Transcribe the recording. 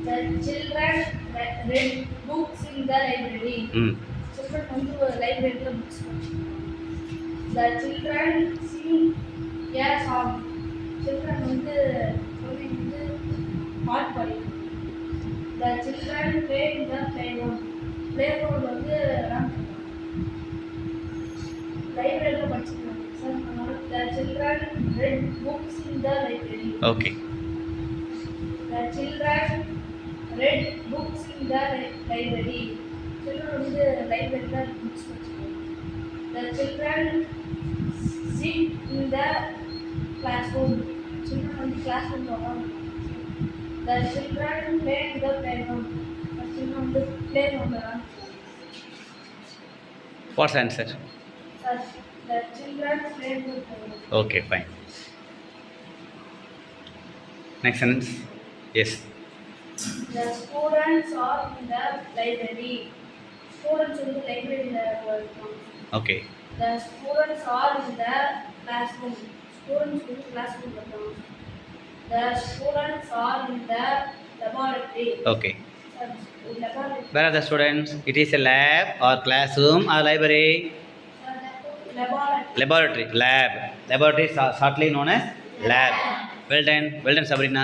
The children read books in the library. Children வந்து லைப்ரரியில books படிச்சாங்க. The children sing a song. Children வந்து பாட்டு பாடினாங்க. The children play in the playground. Playground வந்து run லைப்ரரியில படிச்சிருக்காங்க. The children read books in the library. Okay. The children read books in the library. Children வந்து லைப்ரரியில books படிச்சாங்க. The children sit in the classroom. Children வந்து classroom உட்கார்ந்து. The children play in the playground. Children வந்து playground விளையாடுறாங்க. What's the answer? The children play in the playground. Okay, fine. Next sentence. Yes. The students are in the library. Students in the library இருக்காங்க. Okay. The students are in the classroom. Students in the classroom இருக்காங்க. The students are in the laboratory. Okay. Laboratory. Where are the students? It is a lab or classroom or library? Laboratory. Laboratory. Lab. Laboratory is shortly known as lab. Well done. Well done, Sabrina.